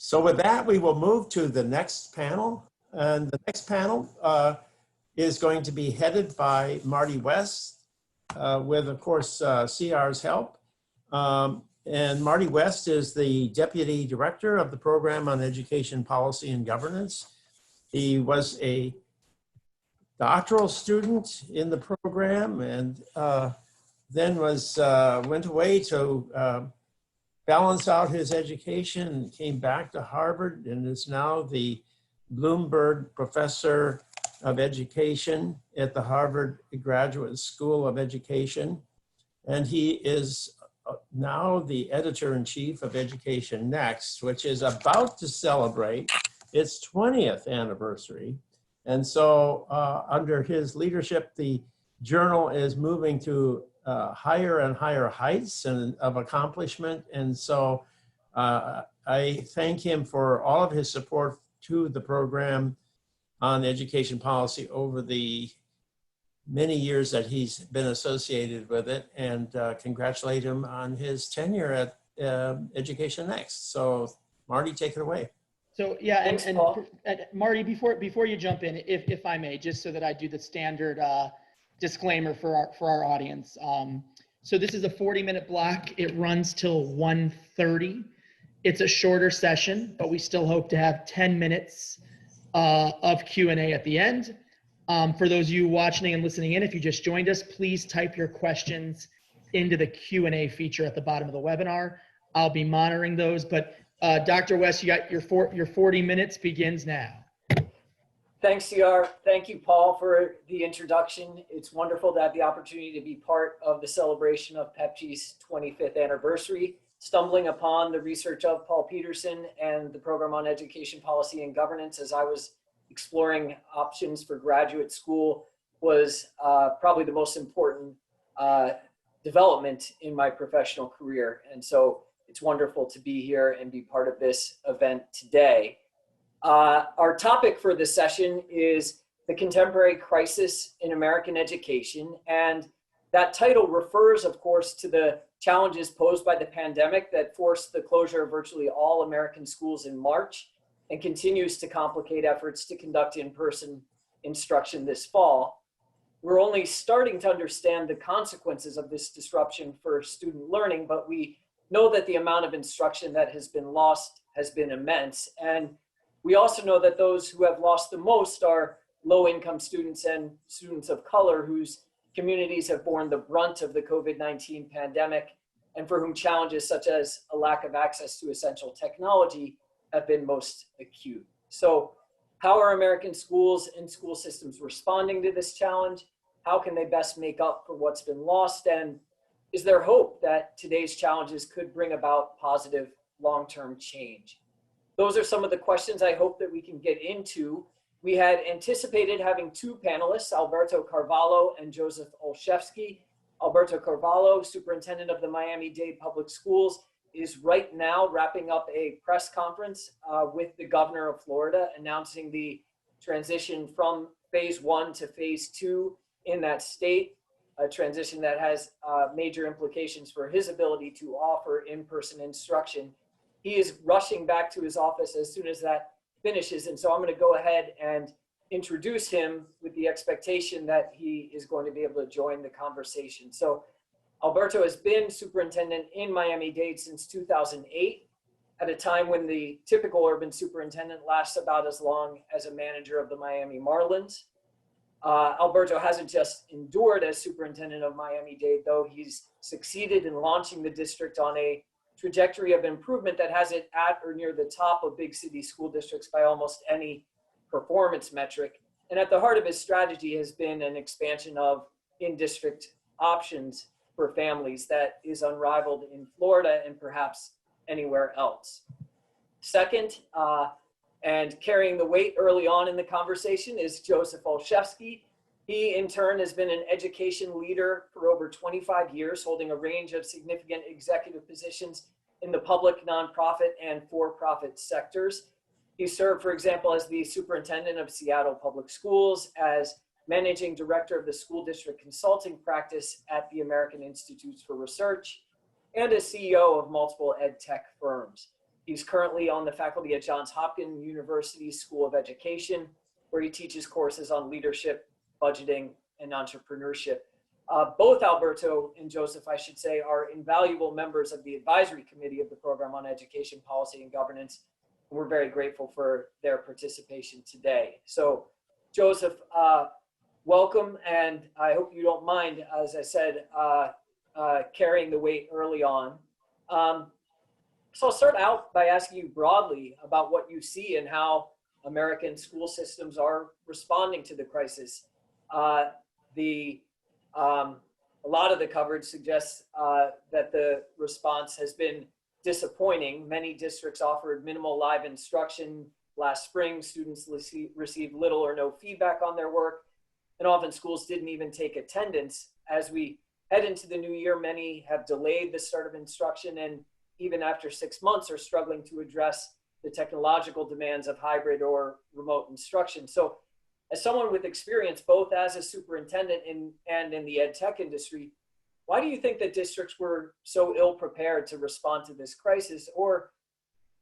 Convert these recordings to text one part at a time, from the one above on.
So with that, we will move to the next panel. And the next panel is going to be headed by Marty West with, of course, CR's help. And Marty West is the Deputy Director of the Program on Education Policy and Governance. He was a doctoral student in the program and then went away to balance out his education and came back to Harvard and is now the Bloomberg Professor of Education at the Harvard Graduate School of Education. And he is now the Editor-in-Chief of Education Next, which is about to celebrate its 20th anniversary. And so under his leadership, the journal is moving to higher and higher heights of accomplishment. And so I thank him for all of his support to the program on education policy over the many years that he's been associated with it, and congratulate him on his tenure at Education Next. So Marty, take it away. So yeah, and Marty, before you jump in, if I may, just so that I do the standard disclaimer for our audience. So this is a 40-minute block. It runs till 1:30. It's a shorter session, but we still hope to have 10 minutes of Q&A at the end. For those of you watching and listening in, if you just joined us, please type your questions into the Q&A feature at the bottom of the webinar. I'll be monitoring those, but Dr. West, you got your 40 minutes begins now. Thanks, CR. Thank you, Paul, for the introduction. It's wonderful to have the opportunity to be part of the celebration of PEPG's 25th anniversary. Stumbling upon the research of Paul Peterson and the program on education policy and governance as I was exploring options for graduate school was probably the most important development in my professional career. And so it's wonderful to be here and be part of this event today. Our topic for this session is the contemporary crisis in American education. And that title refers, of course, to the challenges posed by the pandemic that forced the closure of virtually all American schools in March and continues to complicate efforts to conduct in-person instruction this fall. We're only starting to understand the consequences of this disruption for student learning, but we know that the amount of instruction that has been lost has been immense. And we also know that those who have lost the most are low-income students and students of color whose communities have borne the brunt of the COVID-19 pandemic and for whom challenges such as a lack of access to essential technology have been most acute. So how are American schools and school systems responding to this challenge? How can they best make up for what's been lost? And is there hope that today's challenges could bring about positive long-term change? Those are some of the questions I hope that we can get into. We had anticipated having two panelists, Alberto Carvalho and Joseph Olszewski. Alberto Carvalho, superintendent of the Miami-Dade Public Schools, is right now wrapping up a press conference with the governor of Florida, announcing the transition from phase 1 to phase 2 in that state, a transition that has major implications for his ability to offer in-person instruction. He is rushing back to his office as soon as that finishes. And so I'm going to go ahead and introduce him with the expectation that he is going to be able to join the conversation. So Alberto has been superintendent in Miami-Dade since 2008, at a time when the typical urban superintendent lasts about as long as a manager of the Miami Marlins. Alberto hasn't just endured as superintendent of Miami-Dade, though. He's succeeded in launching the district on a trajectory of improvement that has it at or near the top of big city school districts by almost any performance metric. And at the heart of his strategy has been an expansion of in-district options for families that is unrivaled in Florida and perhaps anywhere else. Second, and carrying the weight early on in the conversation, is Joseph Olszewski. He, in turn, has been an education leader for over 25 years, holding a range of significant executive positions in the public, nonprofit, and for-profit sectors. He served, for example, as the superintendent of Seattle Public Schools, as managing director of the school district consulting practice at the American Institutes for Research, and as CEO of multiple ed tech firms. He's currently on the faculty at Johns Hopkins University School of Education, where he teaches courses on leadership, budgeting, and entrepreneurship. Both Alberto and Joseph, I should say, are invaluable members of the advisory committee of the Program on Education Policy and Governance. And we're very grateful for their participation today. So, Joseph, welcome, and I hope you don't mind, as I said, carrying the weight early on. So I'll start out by asking you broadly about what you see and how American school systems are responding to the crisis. A lot of the coverage suggests that the response has been disappointing. Many districts offered minimal live instruction last spring. Students received little or no feedback on their work, and often schools didn't even take attendance. As we head into the new year, many have delayed the start of instruction, and even after 6 months are struggling to address the technological demands of hybrid or remote instruction. So as someone with experience, both as a superintendent and in the ed tech industry, why do you think that districts were so ill prepared to respond to this crisis? Or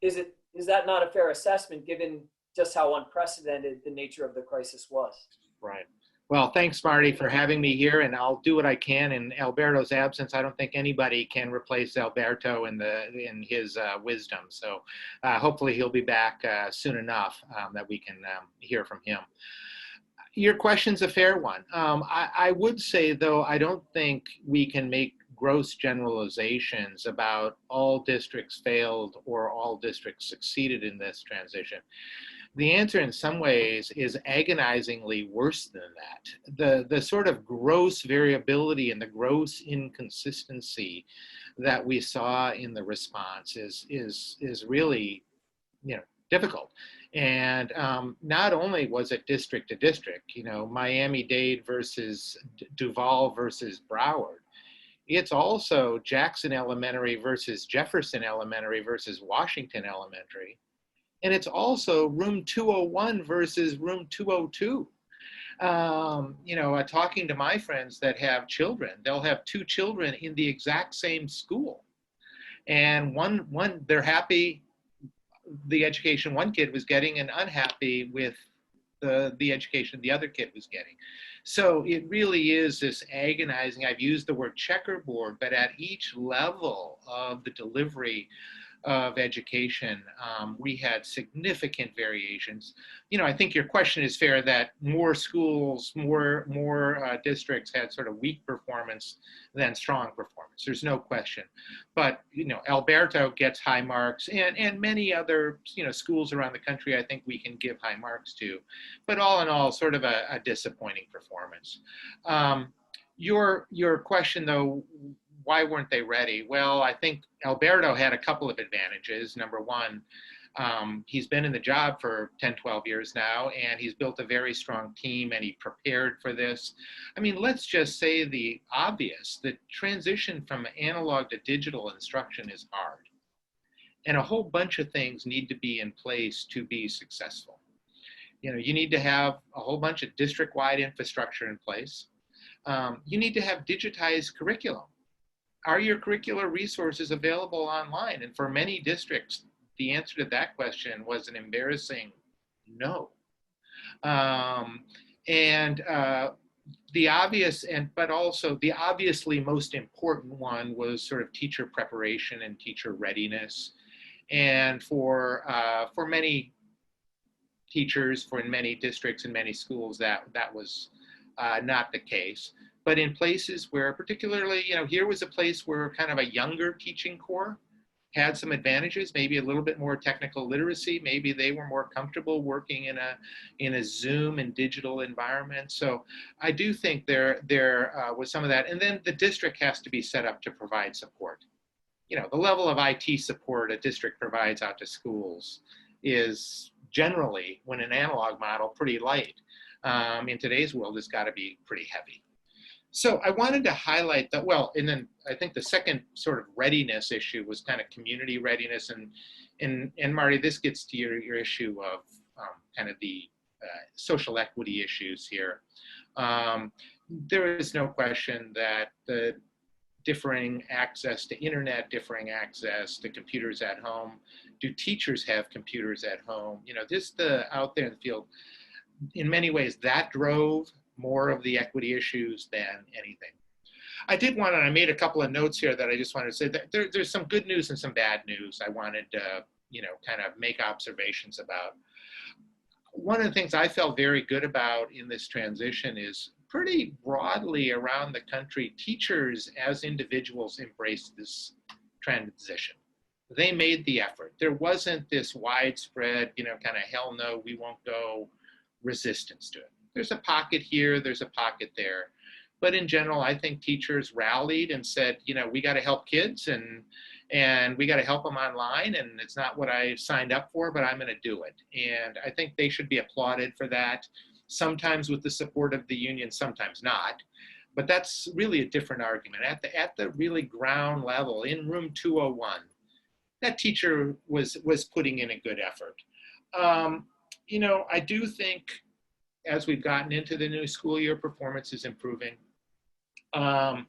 is that not a fair assessment given just how unprecedented the nature of the crisis was? Right. Well, thanks, Marty, for having me here, and I'll do what I can. In Alberto's absence, I don't think anybody can replace Alberto in his wisdom. So hopefully he'll be back soon enough that we can hear from him. Your question's a fair one. I would say, though, I don't think we can make gross generalizations about all districts failed or all districts succeeded in this transition. The answer in some ways is agonizingly worse than that. The sort of gross variability and the gross inconsistency that we saw in the response is really, difficult. And not only was it district to district, Miami-Dade versus Duval versus Broward, it's also Jackson Elementary versus Jefferson Elementary versus Washington Elementary. And it's also room 201 versus room 202. Talking to my friends that have children, they'll have two children in the exact same school. And one they're happy the education one kid was getting and unhappy with the education the other kid was getting. So it really is this agonizing, I've used the word checkerboard, but at each level of the delivery of education, we had significant variations. I think your question is fair that more schools, more districts had sort of weak performance than strong performance. There's no question. But, Alberto gets high marks and many other, schools around the country, I think we can give high marks to. But all in all, sort of a disappointing performance. Your question, though, why weren't they ready? Well, I think Alberto had a couple of advantages. Number one, he's been in the job for 10, 12 years now, and he's built a very strong team, and he prepared for this. I mean, let's just say the obvious, the transition from analog to digital instruction is hard. And a whole bunch of things need to be in place to be successful. You need to have a whole bunch of district-wide infrastructure in place. You need to have digitized curriculum. Are your curricular resources available online? And for many districts, the answer to that question was an embarrassing no. The obvious, but also the obviously most important one was sort of teacher preparation and teacher readiness. And for many teachers, for many districts and many schools, that was not the case. But in places where particularly, here was a place where kind of a younger teaching corps had some advantages, maybe a little bit more technical literacy, maybe they were more comfortable working in a Zoom and digital environment. So I do think there was some of that. And then the district has to be set up to provide support. The level of IT support a district provides out to schools is generally, when an analog model, pretty light. In today's world, it's got to be pretty heavy. So I wanted to highlight that, and then I think the second sort of readiness issue was kind of community readiness. And Marty, this gets to your issue of kind of the social equity issues here. There is no question that the differing access to internet, differing access to computers at home Do teachers have computers at home? Just out there in the field, in many ways, that drove more of the equity issues than anything. I did want to, I made a couple of notes here that I just wanted to say that there's some good news and some bad news I wanted to, kind of make observations about. One of the things I felt very good about in this transition is pretty broadly around the country, teachers as individuals embraced this transition. They made the effort. There wasn't this widespread, kind of hell no, we won't go resistance to it. There's a pocket here, there's a pocket there. But in general, I think teachers rallied and said, we got to help kids and we got to help them online. And it's not what I signed up for, but I'm going to do it. And I think they should be applauded for that, sometimes with the support of the union, sometimes not. But that's really a different argument. At the really ground level, in room 201, that teacher was putting in a good effort. I do think as we've gotten into the new school year, performance is improving. And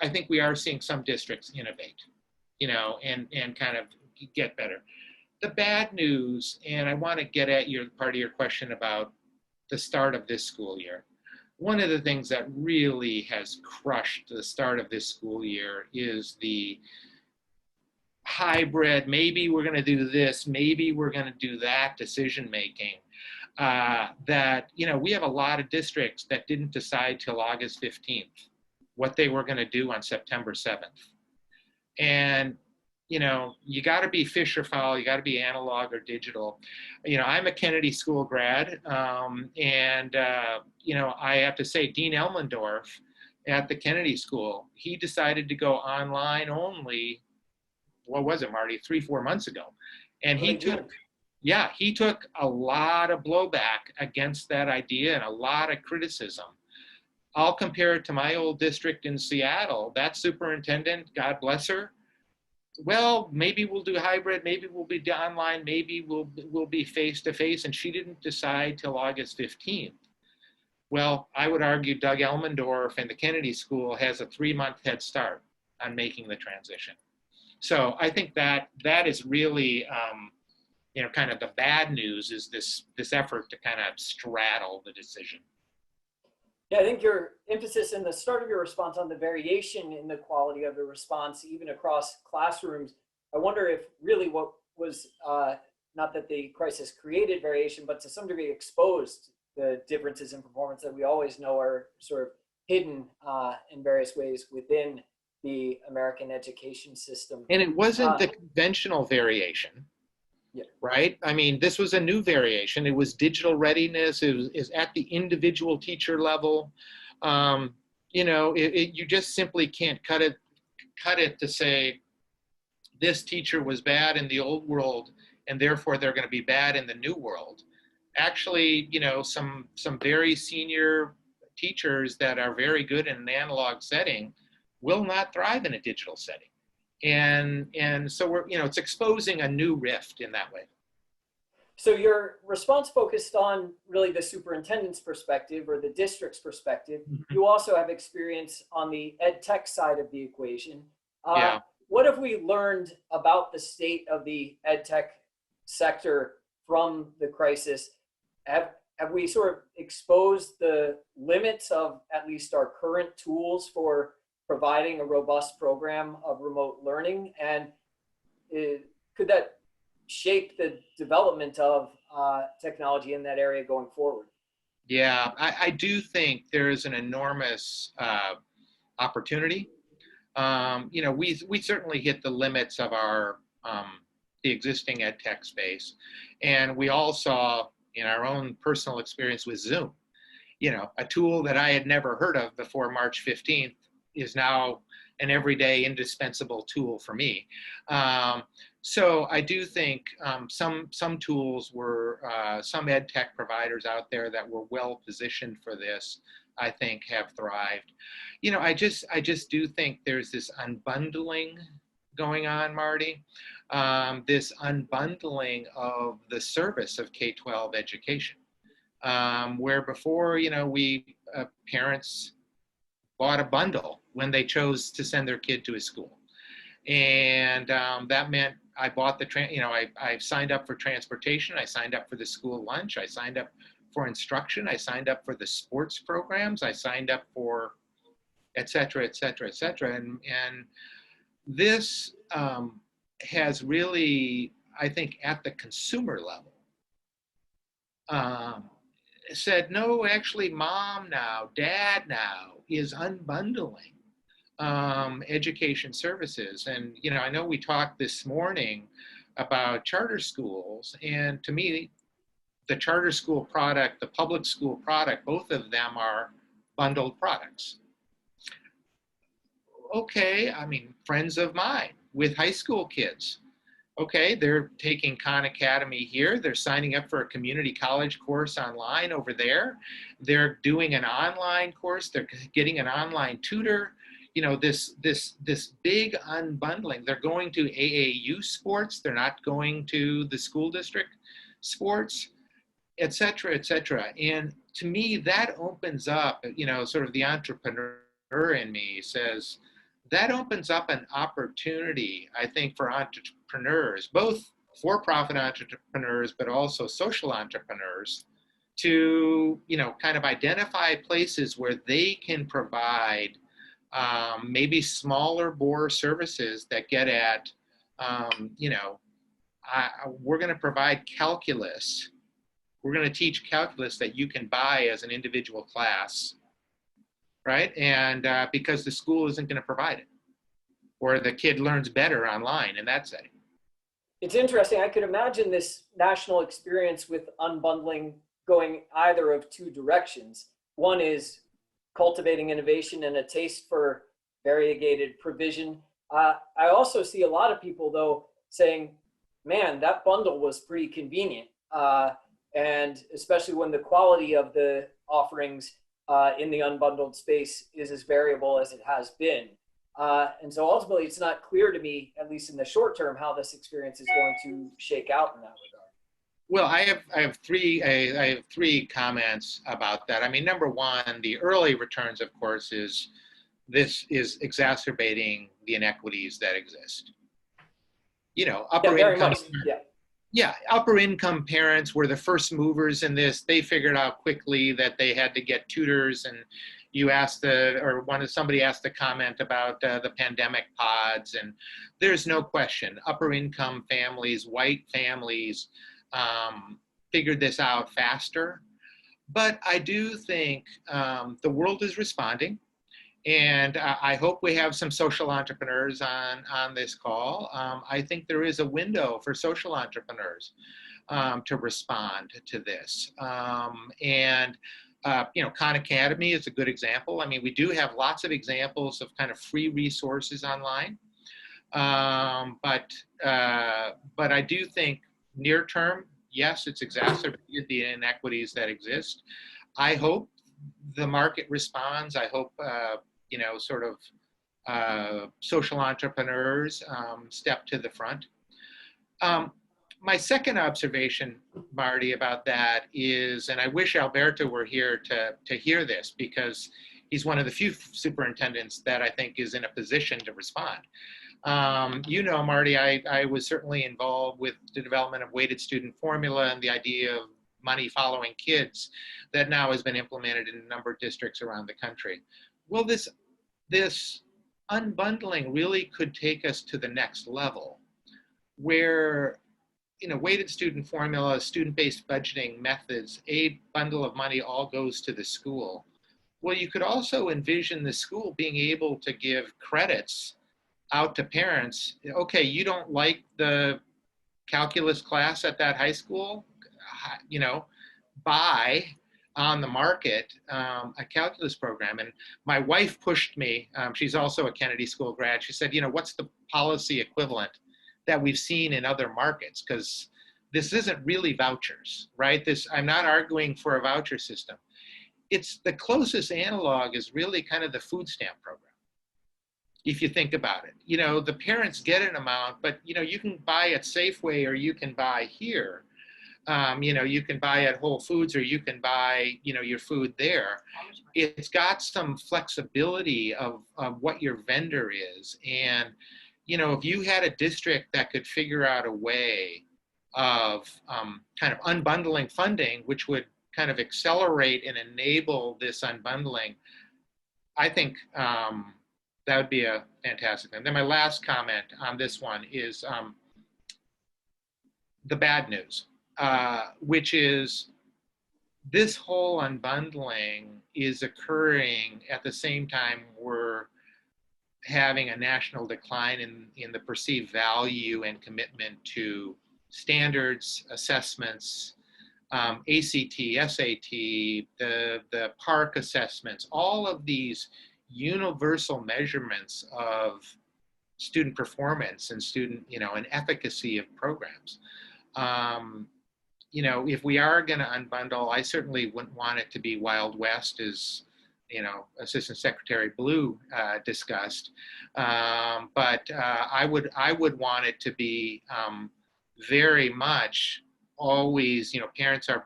I think we are seeing some districts innovate, and kind of get better. The bad news, and I want to get at part of your question about the start of this school year. One of the things that really has crushed the start of this school year is the hybrid, maybe we're going to do this, maybe we're going to do that decision making. That, we have a lot of districts that didn't decide till August 15th what they were going to do on September 7th. And, you got to be fish or fowl, you got to be analog or digital. I'm a Kennedy School grad, and I have to say, Dean Elmendorf at the Kennedy School, he decided to go online only, what was it, Marty, 3-4 months ago. And he took a lot of blowback against that idea and a lot of criticism. I'll compare it to my old district in Seattle. That superintendent, God bless her, well, maybe we'll do hybrid, maybe we'll be online, maybe we'll be face-to-face, and she didn't decide till August 15th. Well, I would argue Doug Elmendorf and the Kennedy School has a 3-month head start on making the transition. So I think that is really, kind of the bad news is this effort to kind of straddle the decision. Yeah, I think your emphasis in the start of your response on the variation in the quality of the response, even across classrooms, I wonder if really what was, not that the crisis created variation, but to some degree exposed the differences in performance that we always know are sort of hidden in various ways within the American education system. And it wasn't the conventional variation. Yeah. Right? I mean, this was a new variation. It was digital readiness. It was at the individual teacher level. You just simply can't cut it to say this teacher was bad in the old world and therefore they're going to be bad in the new world. Actually, some very senior teachers that are very good in an analog setting will not thrive in a digital setting. And so we're, it's exposing a new rift in that way. So your response focused on really the superintendent's perspective or the district's perspective. Mm-hmm. You also have experience on the ed tech side of the equation. Yeah. What have we learned about the state of the ed tech sector from the crisis? Have we sort of exposed the limits of at least our current tools for providing a robust program of remote learning, and could that shape the development of technology in that area going forward? Yeah, I do think there is an enormous opportunity. We certainly hit the limits of our the existing ed tech space, and we all saw in our own personal experience with Zoom, a tool that I had never heard of before March 15th. Is now an everyday indispensable tool for me. So I do think some tools were, some ed tech providers out there that were well positioned for this, I think have thrived. I just do think there's this unbundling going on, Marty, this unbundling of the service of K-12 education, where before, parents bought a bundle when they chose to send their kid to a school. And that meant I bought I signed up for transportation. I signed up for the school lunch. I signed up for instruction. I signed up for the sports programs. I signed up for et cetera, et cetera, et cetera. And this has really, I think, at the consumer level, said, no, actually, mom now, dad now is unbundling education services. And, I know we talked this morning about charter schools, and to me, the charter school product, the public school product, both of them are bundled products. Okay, friends of mine with high school kids. Okay, they're taking Khan Academy here. They're signing up for a community college course online over there. They're doing an online course. They're getting an online tutor. This big unbundling. They're going to AAU sports. They're not going to the school district sports, et cetera, et cetera. And to me, that opens up, sort of the entrepreneur in me says, that opens up an opportunity, I think, for entrepreneurs, both for-profit entrepreneurs, but also social entrepreneurs, to, kind of identify places where they can provide maybe smaller bore services that get at, we're going to provide calculus. We're going to teach calculus that you can buy as an individual class, right? And because the school isn't going to provide it, or the kid learns better online in that setting. It's interesting. I could imagine this national experience with unbundling going either of two directions. One is cultivating innovation and a taste for variegated provision. I also see a lot of people, though, saying, man, that bundle was pretty convenient. And especially when the quality of the offerings in the unbundled space is as variable as it has been. And so ultimately, it's not clear to me, at least in the short term, how this experience is going to shake out in that regard. Well, I have three comments about that. Number one, the early returns, of course, this is exacerbating the inequities that exist. Upper income. Upper income parents were the first movers in this. They figured out quickly that they had to get tutors, and somebody asked a comment about the pandemic pods, and there's no question, upper income families, white families, figured this out faster. But I do think the world is responding. And I hope we have some social entrepreneurs on this call. I think there is a window for social entrepreneurs to respond to this. Khan Academy is a good example. We do have lots of examples of kind of free resources online. But I do think near term, yes, it's exacerbated the inequities that exist. I hope the market responds. I hope, social entrepreneurs step to the front. My second observation, Marty, about that is, and I wish Alberto were here to hear this, because he's one of the few superintendents that I think is in a position to respond. Marty, I was certainly involved with the development of weighted student formula and the idea of money following kids that now has been implemented in a number of districts around the country. Well, this unbundling really could take us to the next level, where weighted student formula, student-based budgeting methods, a bundle of money all goes to the school. Well, you could also envision the school being able to give credits out to parents. Okay, you don't like the calculus class at that high school, buy on the market a calculus program. And my wife pushed me, she's also a Kennedy School grad, she said, what's the policy equivalent that we've seen in other markets? Because this isn't really vouchers, right? I'm not arguing for a voucher system. It's the closest analog is really kind of the food stamp program, if you think about it. The parents get an amount, but you can buy at Safeway, or you can buy here. You can buy at Whole Foods, or you can buy, your food there. It's got some flexibility of what your vendor is. And if you had a district that could figure out a way of kind of unbundling funding, which would kind of accelerate and enable this unbundling, I think that would be a fantastic thing. Then my last comment on this one is the bad news, which is this whole unbundling is occurring at the same time we're having a national decline in the perceived value and commitment to standards, assessments, ACT, SAT, the PARC assessments, all of these universal measurements of student performance and student, and efficacy of programs. If we are going to unbundle, I certainly wouldn't want it to be Wild West, as Assistant Secretary Blue discussed. But I would want it to be very much always, parents are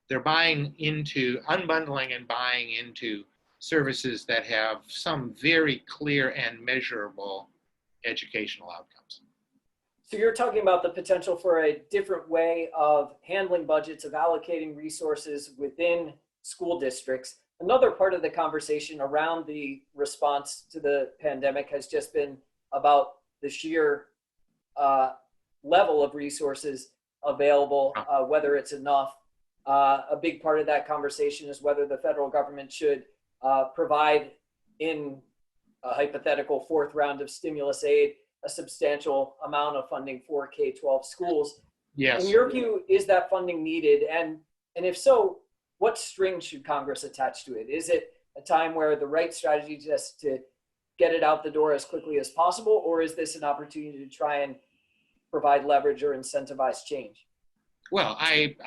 they're buying into unbundling and buying into services that have some very clear and measurable educational outcomes. So you're talking about the potential for a different way of handling budgets, of allocating resources within school districts. Another part of the conversation around the response to the pandemic has just been about the sheer level of resources available, whether it's enough. A big part of that conversation is whether the federal government should provide, in a hypothetical fourth round of stimulus aid, a substantial amount of funding for K-12 schools. Yes. In your view, is that funding needed? And if so, what strings should Congress attach to it? Is it a time where the right strategy just to get it out the door as quickly as possible, or is this an opportunity to try and provide leverage or incentivize change? Well,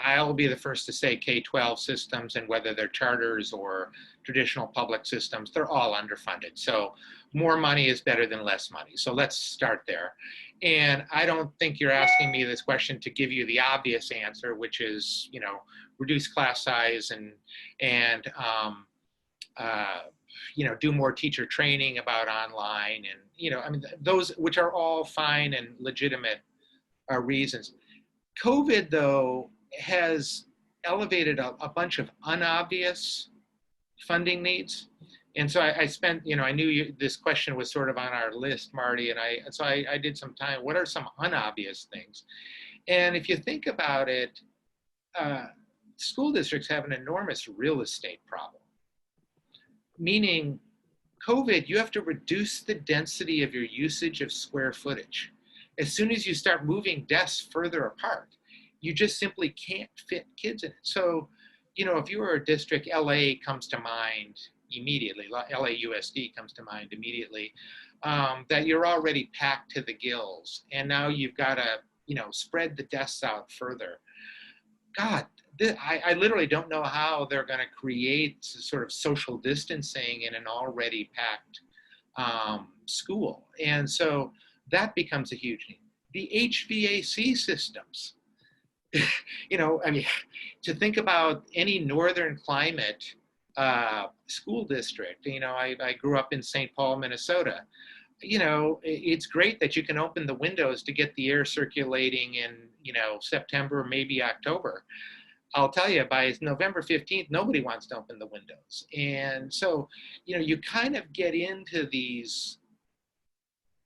I'll be the first to say K-12 systems, and whether they're charters or traditional public systems, they're all underfunded. So more money is better than less money. So let's start there. And I don't think you're asking me this question to give you the obvious answer, which is, reduce class size and do more teacher training about online, and, those which are all fine and legitimate reasons. COVID, though, has elevated a bunch of unobvious funding needs. And so I spent, I knew this question was sort of on our list, Marty, and so I did some time. What are some unobvious things? And if you think about it, school districts have an enormous real estate problem. Meaning, COVID, you have to reduce the density of your usage of square footage. As soon as you start moving desks further apart, you just simply can't fit kids in it. So, if you were a district, LA comes to mind immediately, LAUSD comes to mind immediately, that you're already packed to the gills. And now you've got to, spread the desks out further. God, I literally don't know how they're going to create sort of social distancing in an already packed school. And so that becomes a huge need. The HVAC systems, to think about any northern climate school district, I grew up in St. Paul, Minnesota. It's great that you can open the windows to get the air circulating in, September, maybe October. I'll tell you, by November 15th, nobody wants to open the windows. And so, you kind of get into these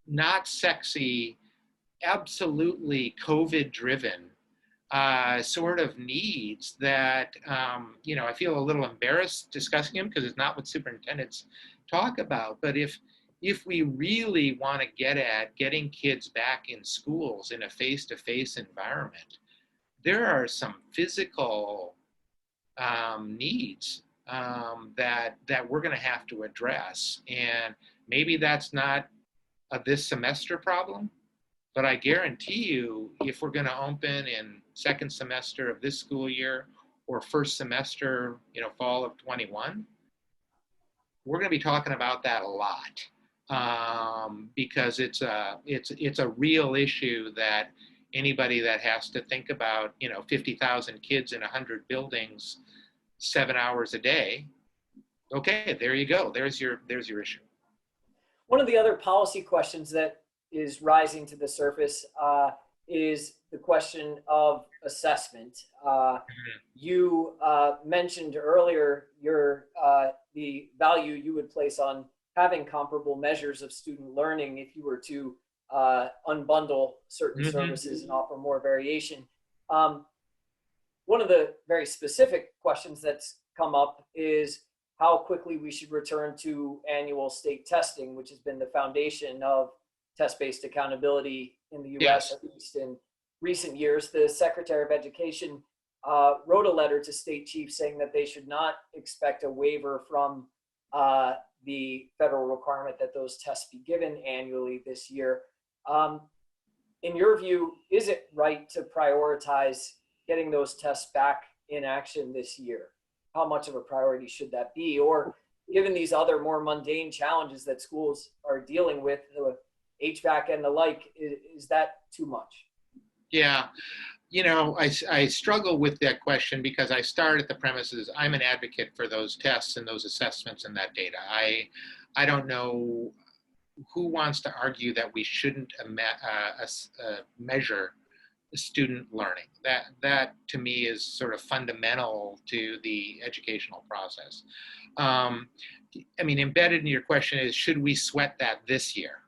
not sexy, absolutely COVID-driven sort of needs that, I feel a little embarrassed discussing them because it's not what superintendents talk about. But if we really want to get at getting kids back in schools in a face-to-face environment, there are some physical needs that we're going to have to address. And maybe that's not a this semester problem, but I guarantee you, if we're going to open in second semester of this school year or first semester, fall of 21, we're going to be talking about that a lot because it's a real issue that anybody that has to think about, 50,000 kids in 100 buildings, 7 hours a day. Okay, there you go. There's your issue. One of the other policy questions that is rising to the surface is the question of assessment. You mentioned earlier the value you would place on having comparable measures of student learning if you were to unbundle certain services and offer more variation. One of the very specific questions that's come up is how quickly we should return to annual state testing, which has been the foundation of test-based accountability in the US, Yes. at least in recent years. The Secretary of Education wrote a letter to state chiefs saying that they should not expect a waiver from the federal requirement that those tests be given annually this year. In your view, is it right to prioritize getting those tests back in action this year? How much of a priority should that be? Or given these other more mundane challenges that schools are dealing with, the HVAC and the like, is that too much? Yeah. You know, I struggle with that question because I start at the premises, I'm an advocate for those tests and those assessments and that data. I don't know who wants to argue that we shouldn't measure student learning. That to me is sort of fundamental to the educational process. I mean, embedded in your question is, should we sweat that this year?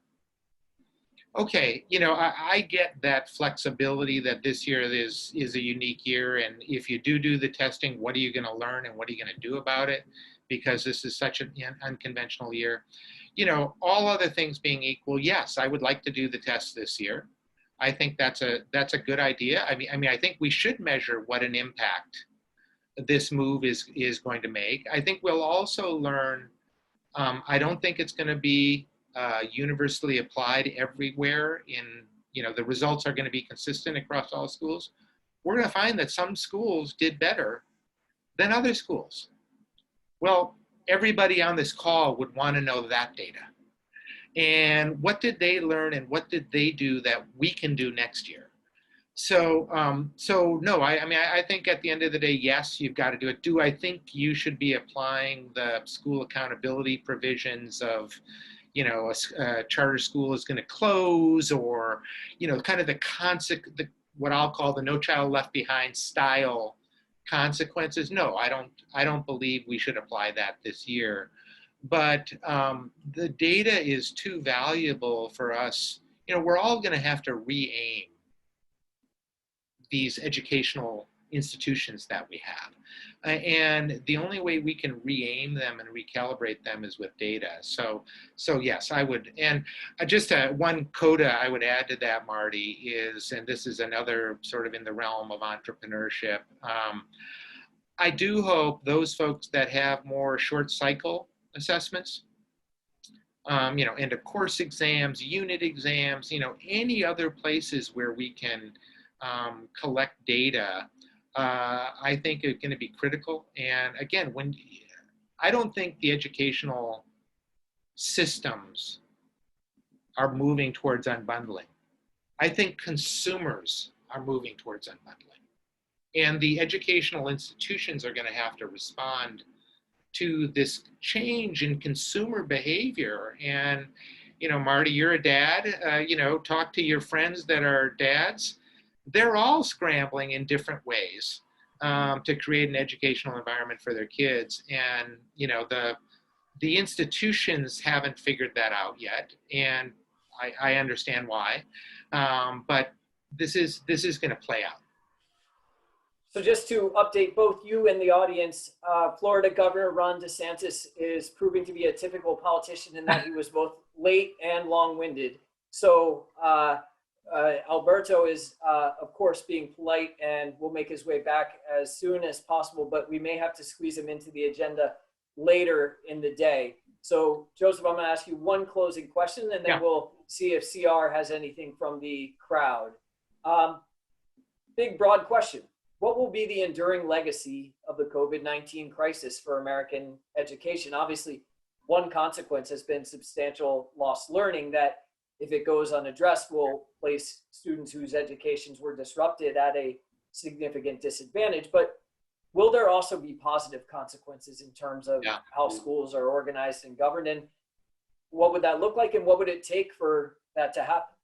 Okay, you know, I get that flexibility that this year is a unique year, and if you do the testing, what are you going to learn and what are you going to do about it? Because this is such an unconventional year. You know, all other things being equal, yes, I would like to do the test this year. I think that's a good idea. I mean, I think we should measure what an impact this move is going to make. I think we'll also learn. I don't think it's going to be universally applied everywhere. The results are going to be consistent across all schools. We're going to find that some schools did better than other schools. Well, everybody on this call would want to know that data. And what did they learn and what did they do that we can do next year? So no, I think at the end of the day, yes, you've got to do it. Do I think you should be applying the school accountability provisions of, you know, a charter school is going to close, or, you know, kind of what I'll call the No Child Left Behind style consequences? No, I don't believe we should apply that this year. But the data is too valuable for us. You know, we're all going to have to re-aim these educational institutions that we have. And the only way we can re-aim them and recalibrate them is with data. So yes, I would. And just one coda I would add to that, Marty, is, and this is another sort of in the realm of entrepreneurship, I do hope those folks that have more short cycle assessments, you know, end of course exams, unit exams, you know, any other places where we can collect data, I think are going to be critical. And again, I don't think the educational systems are moving towards unbundling. I think consumers are moving towards unbundling. And the educational institutions are going to have to respond to this change in consumer behavior. And, you know, Marty, you're a dad, you know, talk to your friends that are dads. They're all scrambling in different ways to create an educational environment for their kids. And, you know, the institutions haven't figured that out yet. And I understand why. But this is going to play out. So just to update both you and the audience, Florida Governor Ron DeSantis is proving to be a typical politician in that he was both late and long-winded. So Alberto is, of course, being polite and will make his way back as soon as possible, but we may have to squeeze him into the agenda later in the day. So Joseph, I'm going to ask you one closing question, and then we'll see if CR has anything from the crowd. Big, broad question. What will be the enduring legacy of the COVID-19 crisis for American education? Obviously, one consequence has been substantial lost learning that, if it goes unaddressed, will place students whose educations were disrupted at a significant disadvantage. But will there also be positive consequences in terms of how schools are organized and governed? And what would that look like, and what would it take for that to happen?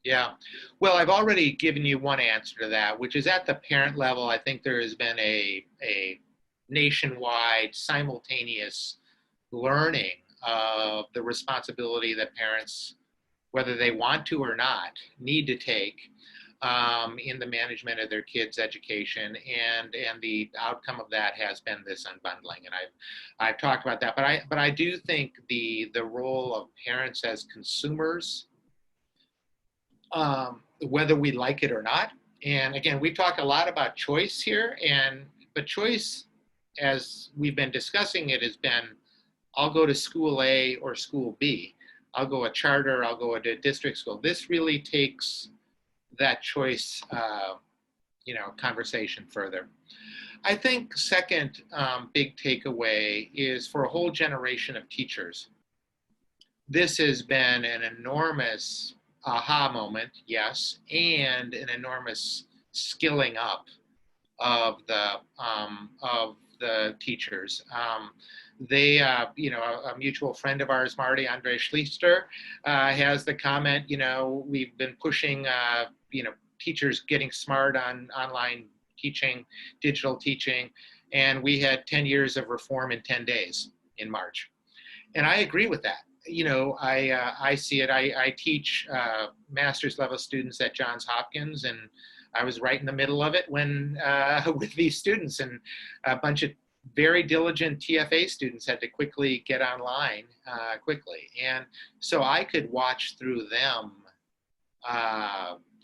Yeah. Well, I've already given you one answer to that, which is at the parent level. I think there has been a nationwide simultaneous learning of the responsibility that parents, whether they want to or not, need to take in the management of their kids' education, and the outcome of that has been this unbundling. And I've talked about that, but I do think the role of parents as consumers, whether we like it or not. And again, we've talked a lot about choice here, but choice, as we've been discussing it, has been I'll go to school A or school B. I'll go a charter, I'll go to district school. This really takes that choice, conversation further. I think second big takeaway is for a whole generation of teachers. This has been an enormous aha moment, yes, and an enormous skilling up of the teachers. They, a mutual friend of ours, Marty Andre Schlichter, has the comment, we've been pushing, teachers getting smart on online teaching, digital teaching, and we had 10 years of reform in 10 days in March. And I agree with that. I see it. I teach master's level students at Johns Hopkins, and I was right in the middle of it when with these students, and a bunch of very diligent TFA students had to quickly get online quickly. And so I could watch through them,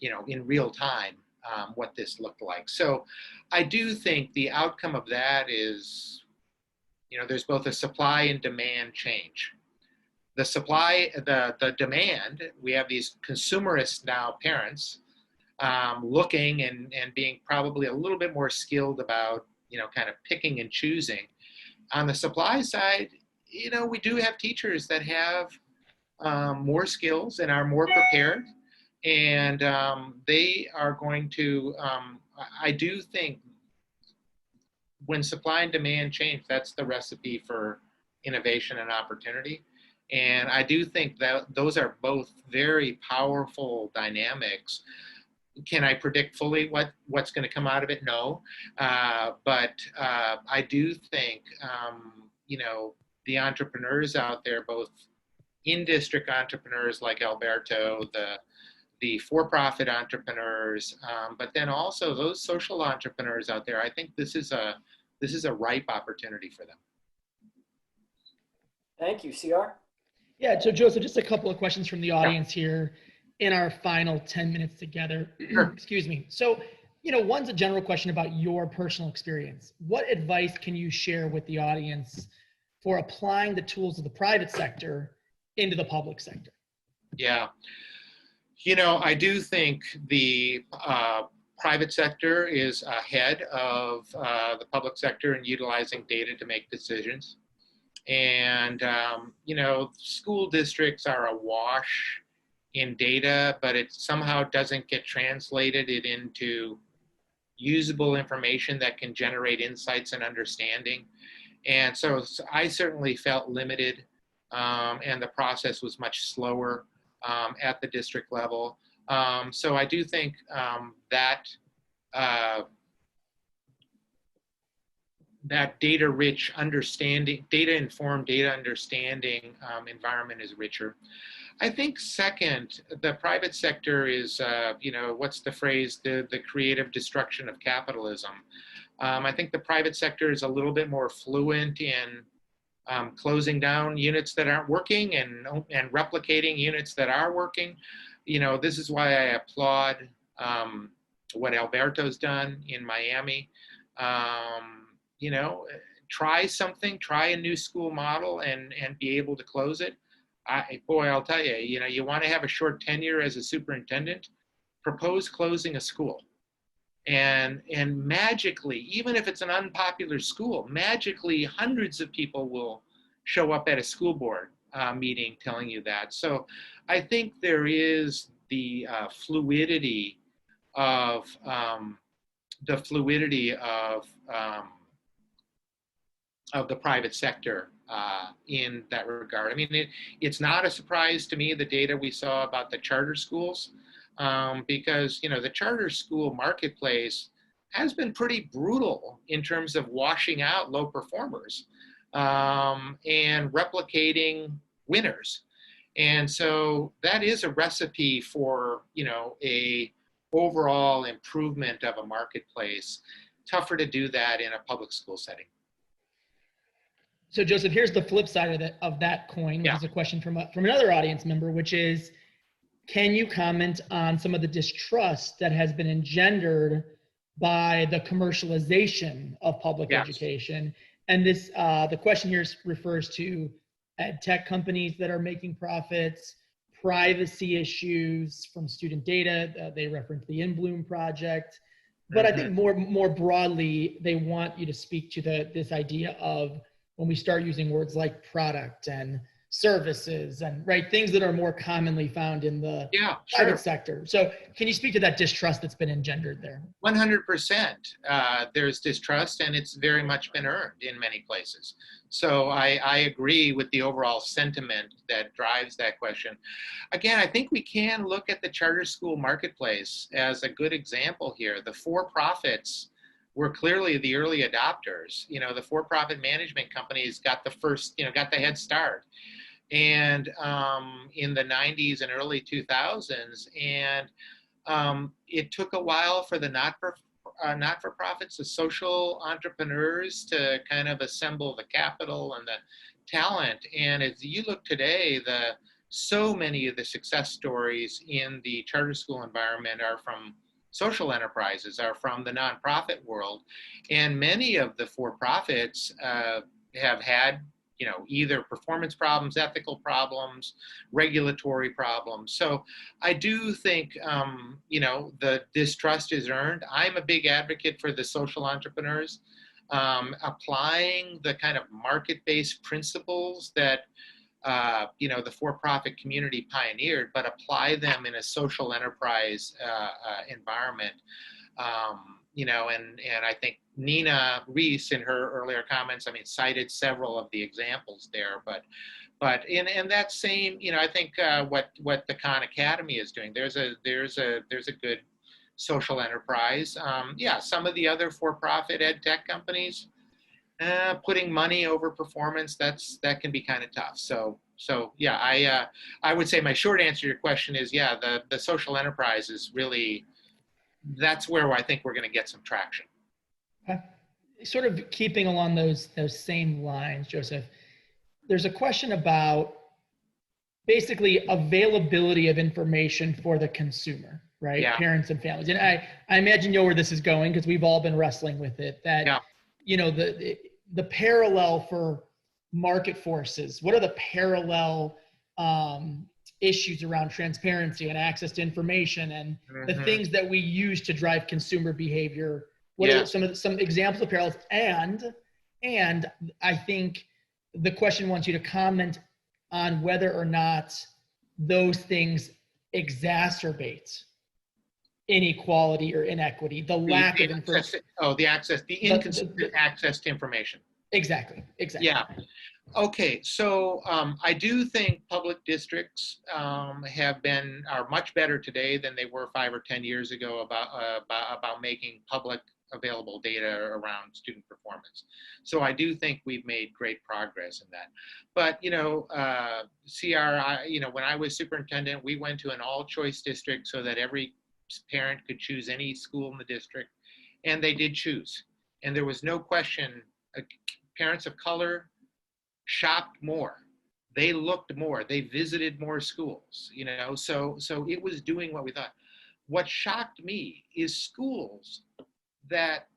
in real time, what this looked like. So I do think the outcome of that is, there's both a supply and demand change. The supply, the demand, we have these consumerist now parents looking and being probably a little bit more skilled about, kind of picking and choosing. On the supply side, we do have teachers that have more skills and are more prepared, and they are going to, I do think when supply and demand change, that's the recipe for innovation and opportunity. And I do think that those are both very powerful dynamics. Can I predict fully what's going to come out of it? No. But I do think, the entrepreneurs out there, both in-district entrepreneurs like Alberto, the for-profit entrepreneurs, but then also those social entrepreneurs out there, I think this is a ripe opportunity for them. Thank you, CR. Yeah, so Joseph, just a couple of questions from the audience here in our final 10 minutes together. Sure. Excuse me. So, one's a general question about your personal experience. What advice can you share with the audience for applying the tools of the private sector into the public sector? Yeah. I do think the private sector is ahead of the public sector in utilizing data to make decisions. And, school districts are awash in data, but it somehow doesn't get translated into usable information that can generate insights and understanding. And so I certainly felt limited, and the process was much slower at the district level. So I do think that data-rich understanding, data-informed, data understanding environment is richer. I think second, the private sector is, what's the phrase, the creative destruction of capitalism. I think the private sector is a little bit more fluent in closing down units that aren't working and replicating units that are working. This is why I applaud what Alberto's done in Miami. Try something, try a new school model and be able to close it. I'll tell you, you want to have a short tenure as a superintendent, propose closing a school. And magically, even if it's an unpopular school, magically hundreds of people will show up at a school board meeting telling you that. So I think there is the fluidity of the private sector in that regard. I mean, it's not a surprise to me, the data we saw about the charter schools. because, the charter school marketplace has been pretty brutal in terms of washing out low performers and replicating winners. And so that is a recipe for, a overall improvement of a marketplace. Tougher to do that in a public school setting. So Joseph, here's the flip side of that coin, which is a question from another audience member, which is, can you comment on some of the distrust that has been engendered by the commercialization of public education? And this, the question here refers to ed tech companies that are making profits, privacy issues from student data. They reference the In Bloom project. But I think more broadly, they want you to speak to this idea of when we start using words like product and services and things that are more commonly found in the private sector. So can you speak to that distrust that's been engendered there? 100%. There's distrust, and it's very much been earned in many places. So I agree with the overall sentiment that drives that question. Again, I think we can look at the charter school marketplace as a good example here. The for-profits were clearly the early adopters. The for-profit management companies got the first, got the head start. And in the 90s and early 2000s, and it took a while for the not-for-profits, the social entrepreneurs, to kind of assemble the capital and the talent. And as you look today, so many of the success stories in the charter school environment are from social enterprises, are from the nonprofit world. And many of the for-profits have had either performance problems, ethical problems, regulatory problems. So I do think, the distrust is earned. I'm a big advocate for the social entrepreneurs, applying the kind of market-based principles that, the for-profit community pioneered, but apply them in a social enterprise environment. And I think Nina Reese, in her earlier comments, cited several of the examples there. But in that same, I think what the Khan Academy is doing, there's a good social enterprise. Some of the other for-profit ed tech companies, putting money over performance, that can be kind of tough. So I would say my short answer to your question is, the social enterprise is really, that's where I think we're going to get some traction. Okay. Sort of keeping along those same lines, Joseph, there's a question about basically availability of information for the consumer, right? Yeah. Parents and families. And I imagine you know where this is going, because we've all been wrestling with it, that, the parallel for market forces. What are the parallel issues around transparency and access to information and the things that we use to drive consumer behavior? What are some examples of parallels? And I think the question wants you to comment on whether or not those things exacerbate inequality or inequity, the lack of information. The inconsistent access to information. Exactly. Yeah. Okay, so I do think public districts are much better today than they were 5 or 10 years ago about making public available data around student performance. So I do think we've made great progress in that. But CR, when I was superintendent, we went to an all-choice district so that every parent could choose any school in the district, and they did choose. And there was no question, parents of color shopped more, they looked more, they visited more schools, so it was doing what we thought. What shocked me is schools that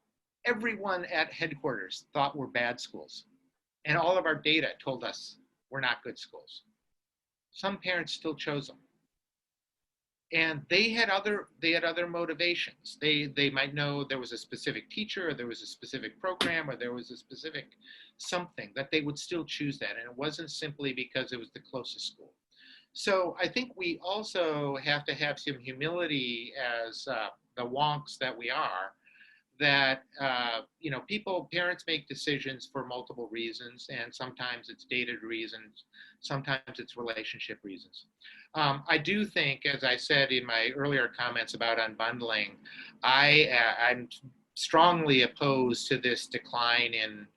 everyone at headquarters thought were bad schools, and all of our data told us were not good schools. Some parents still chose them, and they had other motivations. They might know there was a specific teacher, or there was a specific program, or there was a specific something that they would still choose that. And it wasn't simply because it was the closest school. So I think we also have to have some humility as the wonks that we are, that parents make decisions for multiple reasons, and sometimes it's data reasons, sometimes it's relationship reasons. I do think, as I said in my earlier comments about unbundling, I'm strongly opposed to this decline in,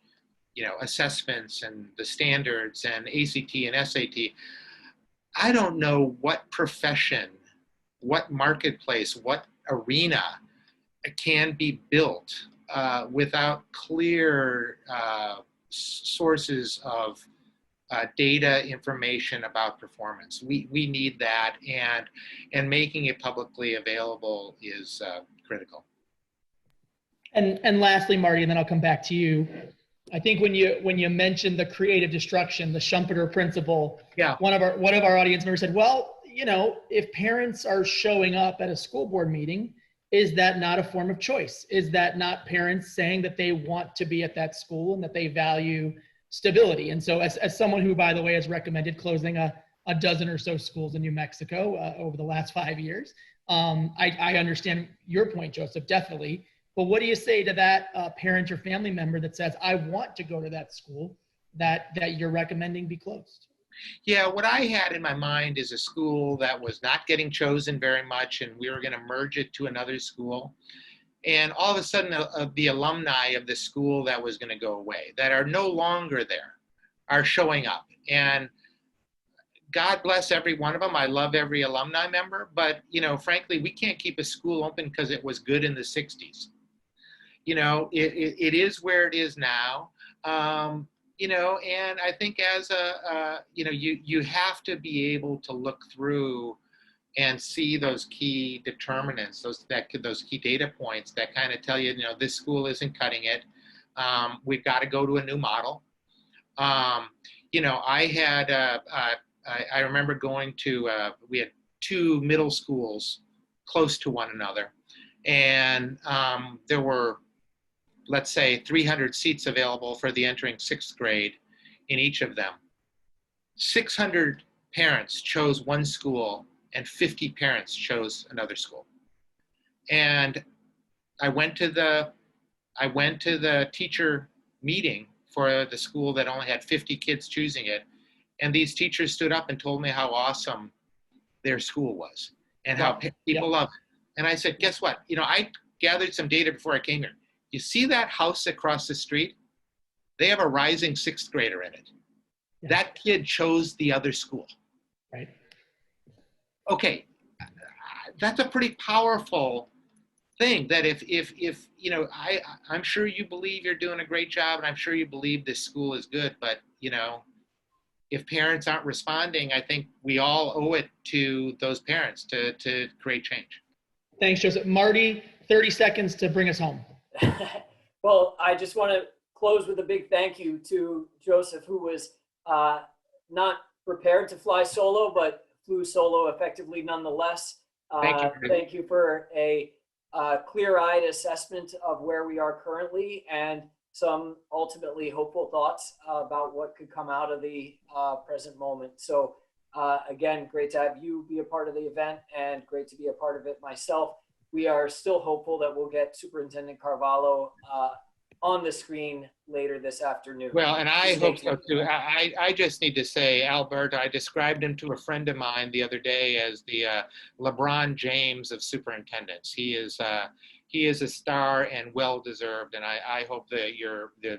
assessments and the standards and ACT and SAT. I don't know what profession, what marketplace, what arena can be built without clear sources of data information about performance. We need that, and making it publicly available is critical. And lastly, Marty, and then I'll come back to you. I think when you mentioned the creative destruction, the Schumpeter principle, yeah, one of our audience members said, well, if parents are showing up at a school board meeting, is that not a form of choice? Is that not parents saying that they want to be at that school and that they value stability? And so as someone who, by the way, has recommended closing a dozen or so schools in New Mexico over the last 5 years, I understand your point, Joseph, definitely. But what do you say to that parent or family member that says, I want to go to that school that you're recommending be closed? Yeah, what I had in my mind is a school that was not getting chosen very much, and we were going to merge it to another school. And all of a sudden, the alumni of the school that was going to go away, that are no longer there, are showing up. And God bless every one of them. I love every alumni member. But, frankly, we can't keep a school open because it was good in the 60s. It is where it is now. And I think as you have to be able to look through and see those key determinants, those key data points that kind of tell you, this school isn't cutting it. We've got to go to a new model. I remember going to, we had 2 middle schools close to one another, and there were, let's say, 300 seats available for the entering 6th grade in each of them. 600 parents chose one school and 50 parents chose another school. And I went to the teacher meeting for the school that only had 50 kids choosing it. And these teachers stood up and told me how awesome their school was and how people love it. And I said, guess what? I gathered some data before I came here. You see that house across the street? They have a rising 6th grader in it. Yeah. That kid chose the other school. Right. Okay, that's a pretty powerful thing. That if I'm sure you believe you're doing a great job, and I'm sure you believe this school is good, but if parents aren't responding, I think we all owe it to those parents to create change. Thanks, Joseph. Marty, 30 seconds to bring us home. Well, I just want to close with a big thank you to Joseph, who was not prepared to fly solo, but flew solo effectively nonetheless. Thank you for a clear-eyed assessment of where we are currently and some ultimately hopeful thoughts about what could come out of the present moment. So again, great to have you be a part of the event and great to be a part of it myself. We are still hopeful that we'll get Superintendent Carvalho on the screen later this afternoon. Well, and I hope so too. I just need to say, Albert, I described him to a friend of mine the other day as the LeBron James of superintendents. He is a star and well-deserved, and I hope that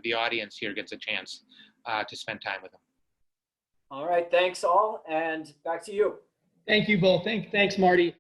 the audience here gets a chance to spend time with him. All right, thanks all, and back to you. Thank you both. Thanks, Marty.